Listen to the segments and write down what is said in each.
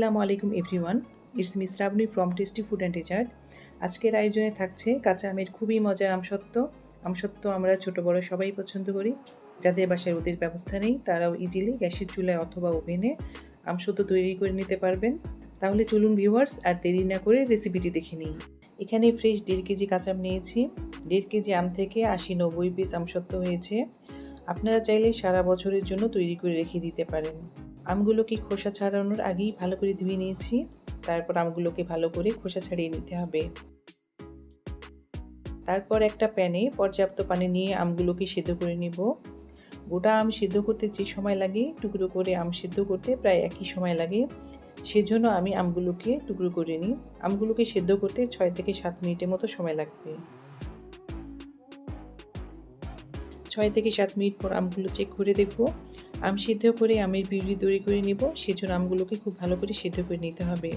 আসসালামু আলাইকুম everyone, it's miss Rabni from tasty food and dessert. আজকের আয়োজনে থাকছে কাঁচা আমের খুবই মজার আমসত্ত্ব আমরা ছোট বড় সবাই পছন্দ করি। যাদের বাসায় রোদের ব্যবস্থা নেই তারাও ইজিলি গ্যাসের চুলায় অথবা ওভেনে আমসত্ত্ব তৈরি করে নিতে পারবেন। তাহলে চলুন ভিউয়ার্স, আর দেরি না করে রেসিপিটি দেখে নিই। এখানে ফ্রেশ 1.5 কেজি কাঁচা আম নিয়েছি। 1.5 কেজি আম থেকে 80-90 পিস আমসত্ত্ব হয়েছে। আপনারা চাইলে সারা বছরের জন্য তৈরি করে রেখে দিতে পারেন। আমগুলোকে খোসা ছাড়ানোর আগেই ভালো করে ধুয়ে নিয়েছি। তারপর আমগুলোকে ভালো করে খোসা ছাড়িয়ে নিতে হবে। তারপর একটা প্যানে পর্যাপ্ত পানি নিয়ে আমগুলোকে সিদ্ধ করে নিব। গোটা আম সিদ্ধ করতে যে সময় লাগে, টুকরো করে আম সিদ্ধ করতে প্রায় একই সময় লাগে। সেজন্য আমি আমগুলোকে টুকরো করে নিই। আমগুলোকে সিদ্ধ করতে 6 থেকে 7 মিনিটের মতো সময় লাগবে। 6 থেকে 7 মিনিট পর আমগুলো চেক করে দেখব। আম সিদ্ধ করে আমের পিউরি তৈরি করে নিব। সেজন্য আমগুলোকে খুব ভালো করে সিদ্ধ করে নিতে হবে।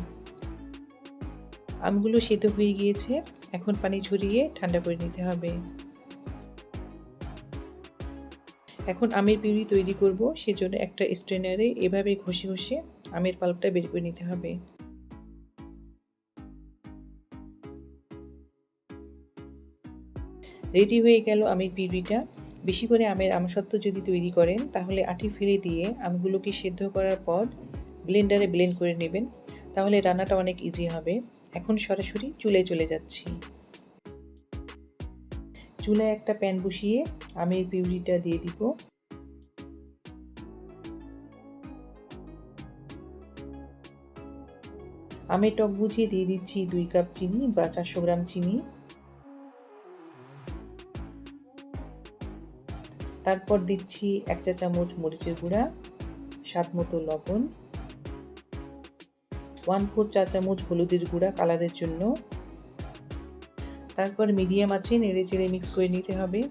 আমগুলো সিদ্ধ হয়ে গিয়েছে। এখন পানি ঝরিয়ে ঠান্ডা করে নিতে হবে। এখন আমের পিউরি তৈরি করব। সেজন্য একটা স্ট্রেনারে এভাবে ঘষে ঘষে আমের পাল্পটা বের করে নিতে হবে। রেডি হয়ে গেল আমের পিউরিটা। বেশি করে আমের আমসত্ত্ব যদি তৈরি করেন তাহলে আটি ফেলে দিয়ে আমগুলোকে সিদ্ধ করার পর ব্লেন্ডারে ব্লেন্ড করে নেবেন। তাহলে রান্নাটা অনেক ইজি হবে। এখন সরাসরি চুলায় চলে যাচ্ছি। চুলায় একটা প্যান বসিয়ে আমের পিউরিটা দিয়ে দিব। আমের টক বুঝিয়ে দিয়ে দিচ্ছি 2 কাপ চিনি বা 400 গ্রাম চিনি। তারপর দিচ্ছি 1 চা চামচ মরিচের গুঁড়া, স্বাদ মতো লবণ, 1/4 চা চামচ হলুদের গুঁড়া কালারের জন্য। তারপর মিডিয়াম আঁচে নেড়ে চেড়ে মিক্স করে নিতে হবে।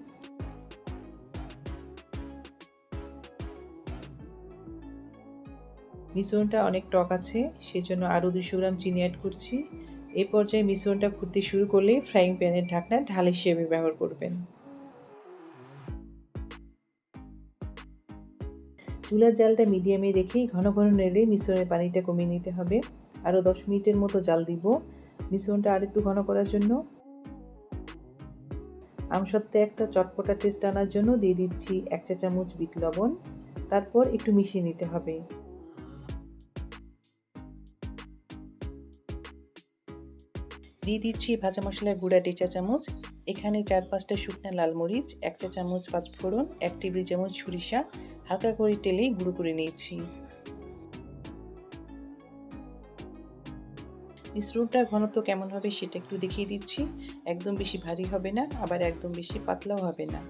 মিশ্রণটা অনেক টক আছে, সেজন্য আরও 200 গ্রাম চিনি অ্যাড করছি। এই পর্যায়ে মিশ্রণটা ফুটতে শুরু করলে ফ্রাইং প্যানের ঢাকনা ঢাল হিসেবে ব্যবহার করবেন। চুলার জালটা মিডিয়ামে রেখে ঘন ঘন নেড়ে মিশ্রণের পানিটা কমিয়ে নিতে হবে। আরও 10 মিনিটের মতো জাল দিব মিশ্রণটা আরেকটু ঘন করার জন্য। আমসত্ত্বে একটা চটপটা টেস্ট আনার জন্য দিয়ে দিচ্ছি 1 চা চামচ বিট লবণ। তারপর একটু মিশিয়ে নিতে হবে। দিয়ে দিচ্ছি ভাজা মশলার গুঁড়া 1 চা চামচ। এখানে 4-5টা শুকনা লাল মরিচ, 1 চা চামচ পাঁচফোড়ন, 1 টেবিল চামচ সরিষা হালকা করে তেলে গুঁড়ো করে নিয়েছি। মিশ্রণটা ঘনত্ব কেমন হবে সেটা একটু দেখিয়ে দিচ্ছি। একদম বেশি ভারী হবে না, আবার একদম বেশি পাতলাও হবে না।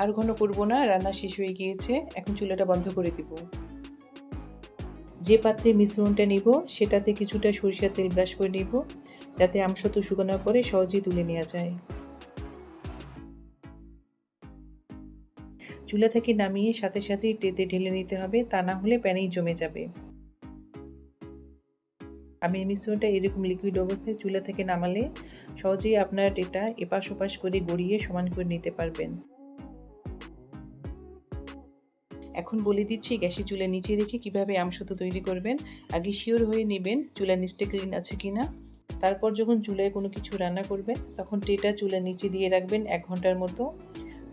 আর ঘন করব না, রান্না শেষ হয়ে গিয়েছে। এখন চুলাটা বন্ধ করে দিব। যে পাত্রে মিশ্রণটা নিব সেটাতে কিছুটা সরিষার তেল ব্রাশ করে নিব, যাতে আমসত্ত্ব শুকানোর পরে সহজেই তুলে নেওয়া যায়। চুলা থেকে নামিয়ে সাথে সাথেই ট্রেতে ঢেলে নিতে হবে, তা না হলে প্যানেই জমে যাবে। আমের মিশ্রণটা এরকম লিকুইড অবস্থায় চুলা থেকে নামালে সহজেই আপনার এটা এপাশ ওপাশ করে গড়িয়ে সমান করে নিতে পারবেন। এখন বলে দিচ্ছি গ্যাসের চুলা নিচে রেখে কিভাবে আমসত্ত্ব তৈরি করবেন। আগে শিওর হয়ে নেবেন চুলার নিচটা ক্লিন আছে কিনা। তারপর যখন চুলায় কোনো কিছু রান্না করবেন তখন ট্রেটা চুলার নিচে দিয়ে রাখবেন 1 ঘন্টার মতো।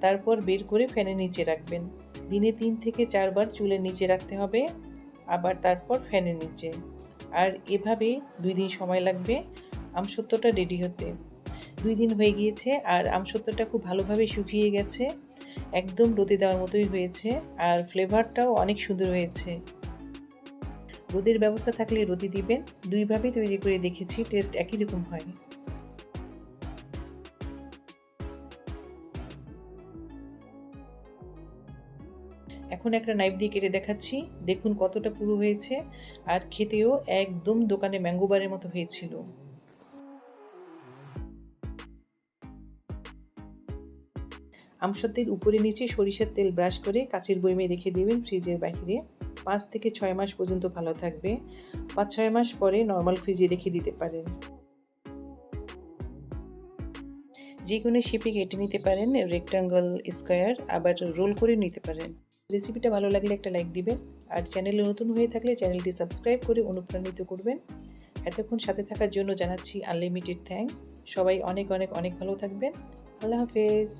তারপর বের করে ফ্যানের নিচে রাখবেন। দিনে 3 থেকে 4 বার চুলার নিচে রাখতে হবে, আবার তারপর ফ্যানের নিচে। আর এভাবে 2 দিন সময় লাগবে আমসত্ত্বটা রেডি হতে। 2 দিন হয়ে গিয়েছে আর আমসত্ত্বটা খুব ভালোভাবে শুকিয়ে গেছে। একদম রোদে দেওয়ার মতোই হয়েছে আর ফ্লেভারটাও অনেক সুন্দর হয়েছে। রোদের ব্যবস্থা থাকলে রোদে দিবেন। 2 ভাবে তৈরি করে দেখেছি, টেস্ট একই রকম হয়। এখন একটা নাইফ দিয়ে কেটে দেখাচ্ছি, দেখুন কতটা পুরো হয়েছে আর খেতেও একদম দোকানে ম্যাঙ্গো বারের মতো হয়েছিল। আমসত্ত্বের উপরে নিচে সরিষার তেল ব্রাশ করে কাচের বয়মে রেখে দেবেন ফ্রিজের বাইরে। 5 থেকে 6 মাস পর্যন্ত ভালো থাকবে। 5-6 মাস পরে নর্মাল ফ্রিজে রেখে দিতে পারেন। যে কোনো শেপে কেটে নিতে পারেন, রেক্ট্যাঙ্গল, স্কোয়ার, আবার রোল করে নিতে পারেন। রেসিপিটা ভালো লাগলে একটা লাইক দিবেন, আর চ্যানেলে নতুন হয়ে থাকলে চ্যানেলটি সাবস্ক্রাইব করে অনুপ্রাণিত করবেন। এতক্ষণ সাথে থাকার জন্য জানাচ্ছি আনলিমিটেড থ্যাঙ্কস। সবাই অনেক অনেক অনেক ভালো থাকবেন। আল্লাহ হাফেজ।